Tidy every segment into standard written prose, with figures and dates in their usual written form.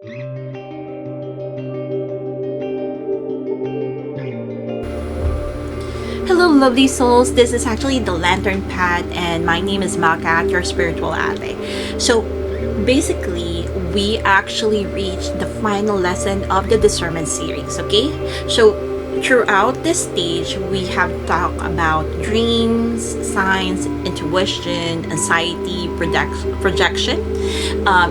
Hello, lovely souls. This is actually the Lantern Pad, and my name is MelKat, your spiritual ally. So, basically, we actually reached the final lesson of the Discernment Series, okay? So, throughout this stage, we have talked about dreams, signs, intuition, anxiety, projection,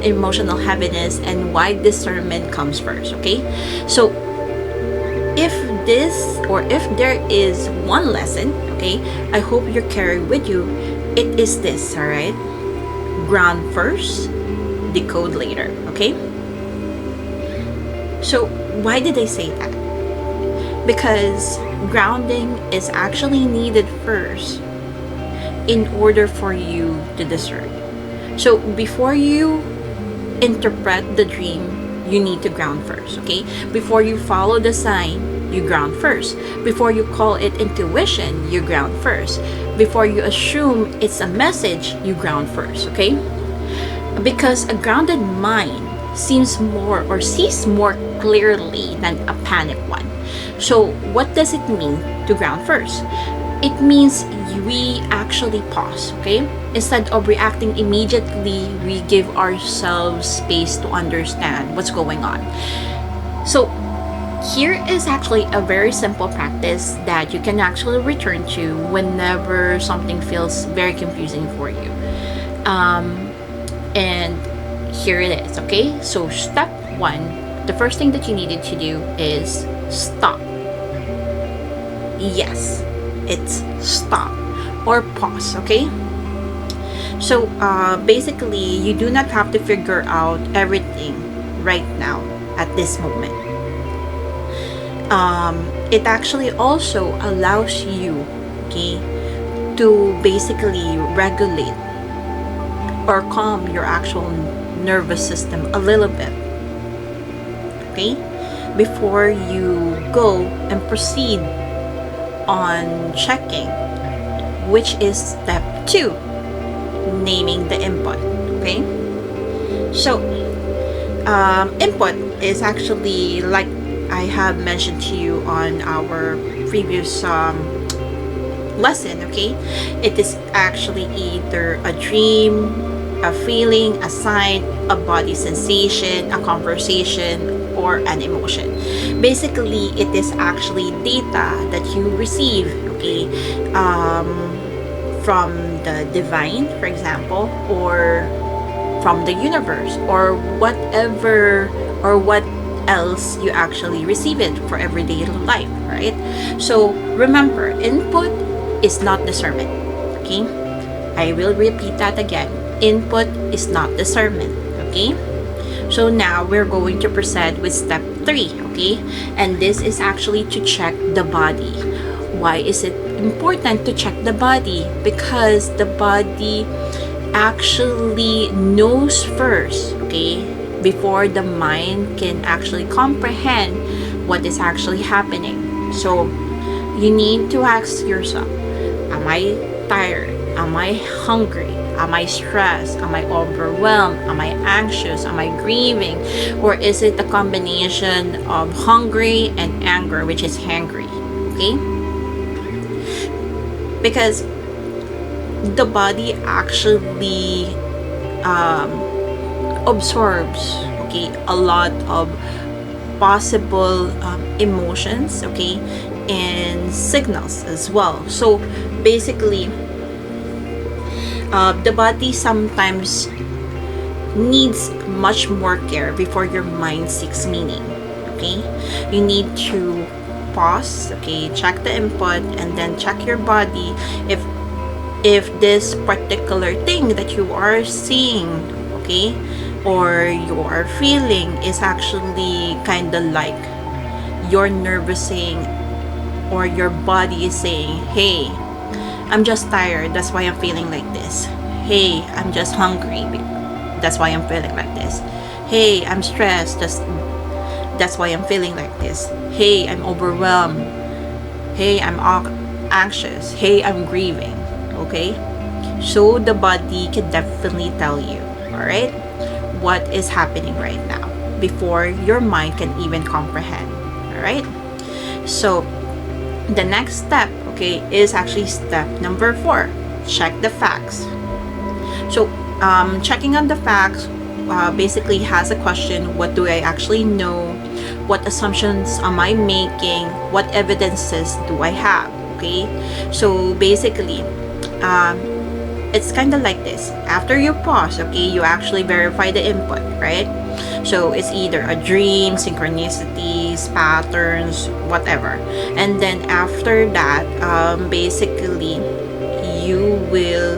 emotional heaviness, and why discernment comes first, okay? So, if this or if there is one lesson, okay, I hope you carry with you, it is this, all right? Ground first, decode later, okay? So why did I say that? Because grounding is actually needed first in order for you to discern. So before you interpret the dream, you need to ground first, okay? Before you follow the sign, you ground first. Before you call it intuition, you ground first. Before you assume it's a message, you ground first, okay? Because a grounded mind sees more clearly than a panic one. So what does it mean to ground first? It means we actually pause, okay? Instead of reacting immediately, we give ourselves space to understand what's going on. So here is actually a very simple practice that you can actually return to whenever something feels very confusing for you. And here it is, okay? So step one, the first thing that you needed to do is stop. Yes, it's stop or pause, okay? So basically, you do not have to figure out everything right now at this moment. It actually also allows you, okay, to basically regulate or calm your actual nervous system a little bit, okay, before you go and proceed on checking, which is step two, naming the input, okay? So input is actually, like I have mentioned to you on our previous lesson, okay? It is actually either a dream, a feeling, a sign, a body sensation, a conversation, or an emotion. Basically, it is actually data that you receive, okay, from the divine, for example, or from the universe, or whatever, or what else you actually receive it for everyday life, right? So remember, input is not discernment, okay? I will repeat that again. Input is not discernment, okay? So now we're going to proceed with step 3, okay? And this is actually to check the body. Why is it important to check the body? Because the body actually knows first, okay, before the mind can actually comprehend what is actually happening. So you need to ask yourself, am I tired? Am I hungry? Am I stressed? Am I overwhelmed? Am I anxious? Am I grieving? Or is it a combination of hungry and anger, which is hangry? Okay? Because the body actually absorbs, okay, a lot of possible emotions, okay, and signals as well. So basically, the body sometimes needs much more care before your mind seeks meaning, okay? You need to pause, okay, check the input, and then check your body if this particular thing that you are seeing, okay, or you are feeling is actually kind of like your nervous saying, or your body is saying, hey, I'm just tired, that's why I'm feeling like this. Hey, I'm just hungry, that's why I'm feeling like this. Hey, I'm stressed, that's why I'm feeling like this. Hey, I'm overwhelmed. Hey, I'm anxious. Hey, I'm grieving. Okay? So the body can definitely tell you, all right, what is happening right now. before your mind can even comprehend. All right. So the next step, okay, is actually step number 4. Check the facts. So checking on the facts basically has a question: what do I actually know? What assumptions am I making? What evidences do I have? Okay, so basically it's kind of like this. After you pause, okay, you actually verify the input, right? So it's either a dream, synchronicities, patterns, whatever. And then after that, basically, you will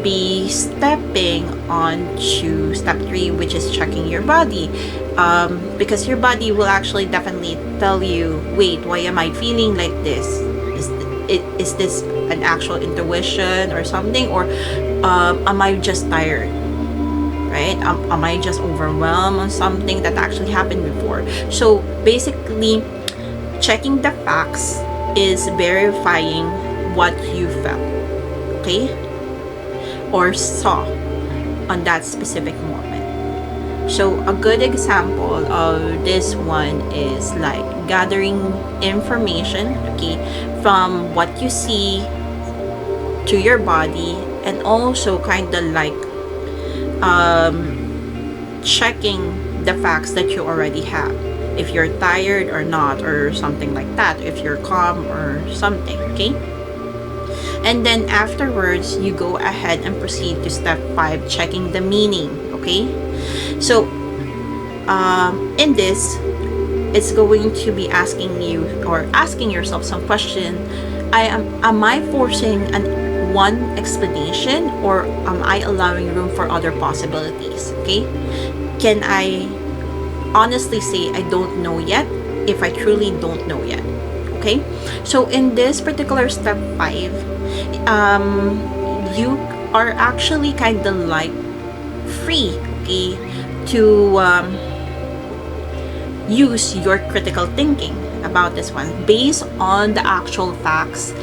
be stepping on to step 3, which is checking your body. Because your body will actually definitely tell you, wait, why am I feeling like this? Is this an actual intuition or something? Or am I just tired? Right? Am I just overwhelmed on something that actually happened before? So basically, checking the facts is verifying what you felt, okay, or saw on that specific moment. So a good example of this one is like gathering information, okay, from what you see to your body, and also kind of like checking the facts that you already have, if you're tired or not, or something like that, if you're calm or something, okay? And then afterwards, you go ahead and proceed to step 5, checking the meaning, okay? So in this, it's going to be asking you, or asking yourself some question. Am I forcing one explanation, or am I allowing room for other possibilities? Okay, can I honestly say I don't know yet if I truly don't know yet? Okay, so in this particular step 5, you are actually kind of like free, okay, to use your critical thinking about this one based on the actual facts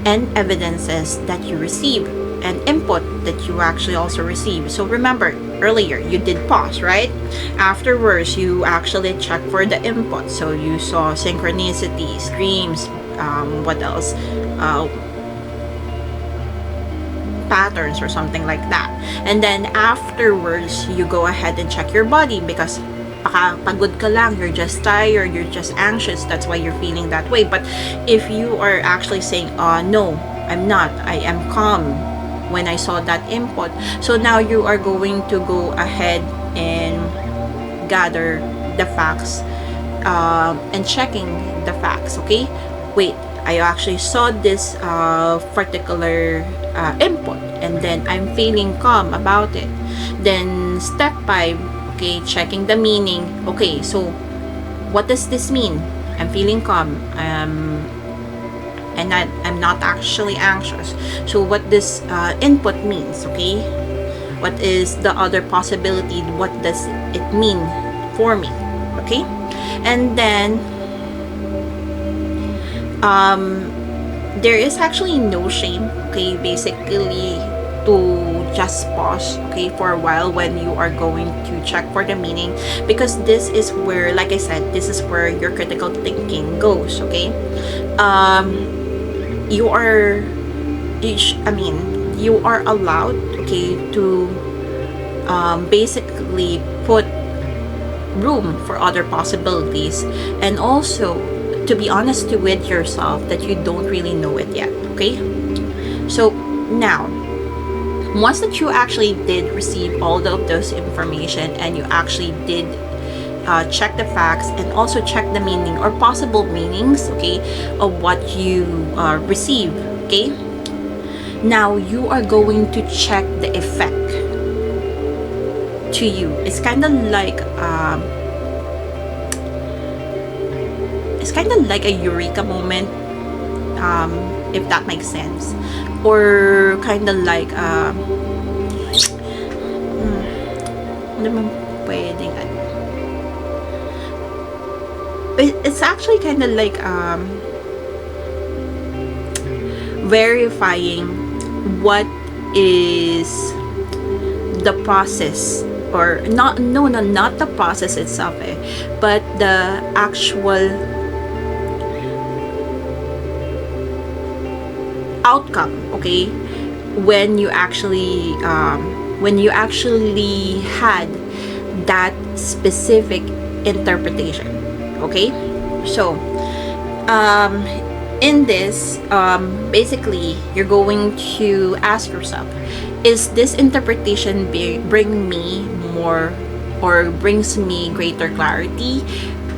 and evidences that you receive, and input that you actually also receive. So remember, earlier you did pause, right? Afterwards, you actually check for the input. So you saw synchronicities, dreams, what else? Patterns or something like that. And then afterwards, you go ahead and check your body, because pagod ka lang, you're just tired, you're just anxious, that's why you're feeling that way. But if you are actually saying, no, I'm not, I am calm when I saw that input, so now you are going to go ahead and gather the facts, and checking the facts, okay? Wait, I actually saw this particular input, and then I'm feeling calm about it. Then step 5, okay, checking the meaning. Okay, so what does this mean? I'm feeling calm, and I'm not actually anxious. So what this input means, okay? What is the other possibility? What does it mean for me? Okay, and then there is actually no shame, okay, basically, to just pause, okay, for a while when you are going to check for the meaning, because this is where, like I said, this is where your critical thinking goes, okay? You are you are allowed, okay, to basically put room for other possibilities, and also to be honest with yourself that you don't really know it yet, okay? So now, once that you actually did receive all of those information, and you actually did check the facts, and also check the meaning or possible meanings, okay, of what you receive, okay, now you are going to check the effect to you. It's kind of like a eureka moment, if that makes sense, or kind of like pwedeng it's actually kind of like verifying what is the process or not, no, no, not the process itself, but the actual outcome, okay, when you actually had that specific interpretation, okay. So in this, basically you're going to ask yourself, is this interpretation bring me more, or brings me greater clarity,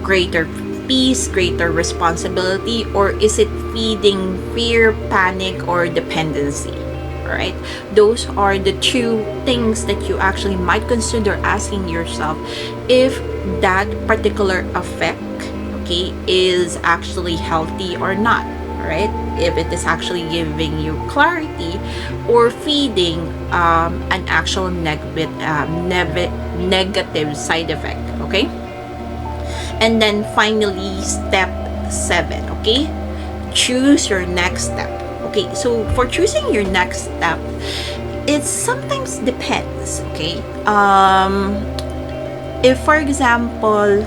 greater peace, greater responsibility, or is it feeding fear, panic, or dependency? All right, those are the two things that you actually might consider asking yourself if that particular effect, okay, is actually healthy or not. All right, if it is actually giving you clarity or feeding an actual negative side effect, okay. And then finally, step 7, okay, choose your next step. Okay, so for choosing your next step, it sometimes depends, okay. If for example,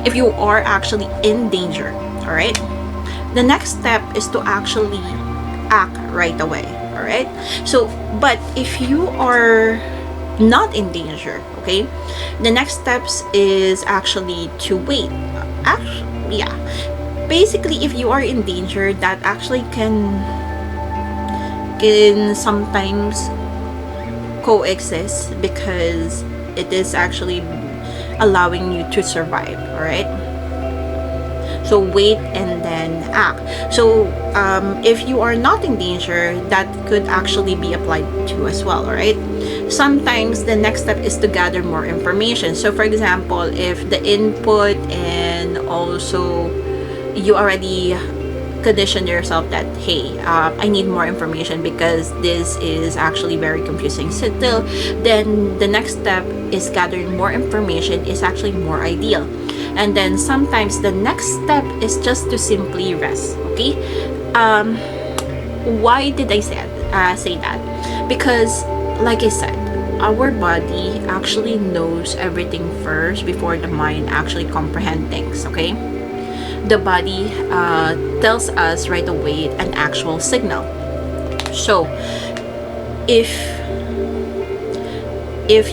if you are actually in danger, all right, the next step is to actually act right away. All right, so but if you are not in danger, okay, the next steps is actually to wait. Actually, yeah, basically if you are in danger, that actually can sometimes coexist, because it is actually allowing you to survive. All right, so wait and then act. So if you are not in danger, that could actually be applied to as well. All right, sometimes the next step is to gather more information. So for example, if the input, and also you already condition yourself that, hey, I need more information because this is actually very confusing still, then the next step is gathering more information is actually more ideal. And then sometimes the next step is just to simply rest, okay. Why did I say that? Because like I said, our body actually knows everything first before the mind actually comprehend things, okay. The body tells us right away an actual signal. So if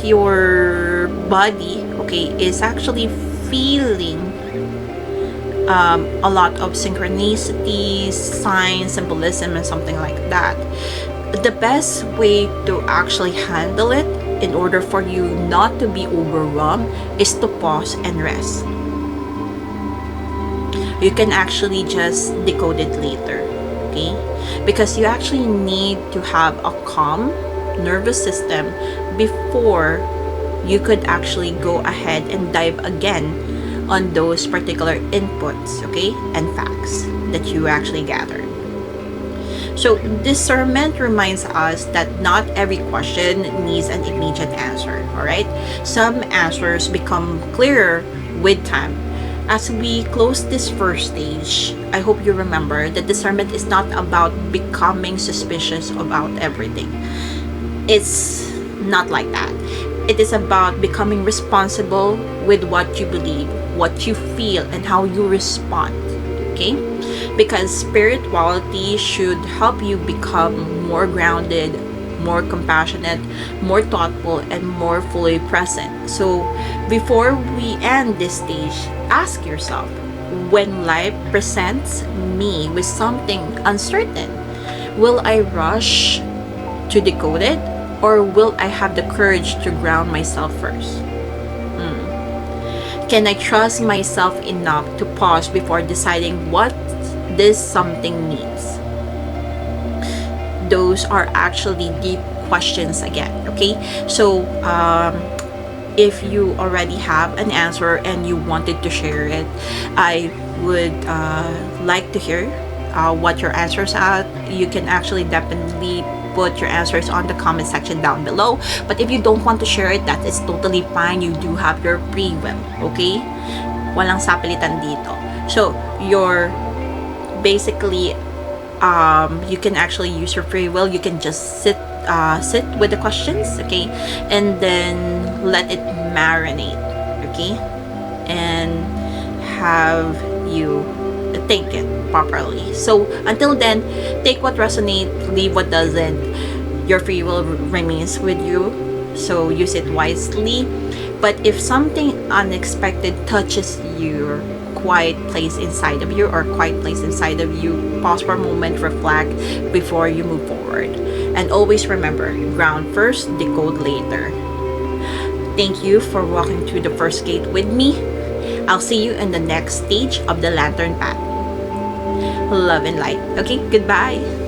your body, okay, is actually feeling a lot of synchronicities, signs, symbolism, and something like that, the best way to actually handle it, in order for you not to be overwhelmed, is to pause and rest. You can actually just decode it later, okay, because you actually need to have a calm nervous system before you could actually go ahead and dive again on those particular inputs, okay, and facts that you actually gathered. So discernment reminds us that not every question needs an immediate answer. All right, some answers become clearer with time. As we close this first stage, I hope you remember that discernment is not about becoming suspicious about everything. It's not like that. It is about becoming responsible with what you believe, what you feel, and how you respond. Okay? Because spirituality should help you become more grounded, more compassionate, more thoughtful, and more fully present. So, before we end this stage, ask yourself, when life presents me with something uncertain, will I rush to decode it, or will I have the courage to ground myself first? Can I trust myself enough to pause before deciding what this something needs? Those are actually deep questions again, okay? So if you already have an answer and you wanted to share it, I would like to hear what your answers are. You can actually definitely put your answers on the comment section down below. But if you don't want to share it, that is totally fine. You do have your free will, okay? Walang sapilitan dito. So, you're basically you can actually use your free will. You can just sit sit with the questions, okay, and then let it marinate, okay, and have you think it properly. So until then, take what resonates, leave what doesn't. Your free will remains with you, so use it wisely. But if something unexpected touches your quiet place inside of you, or quiet place inside of you, pause for a moment, reflect before you move forward. And always remember, ground first, decode later. Thank you for walking through the first gate with me. I'll see you in the next stage of the lantern path. Love and light. Okay, goodbye.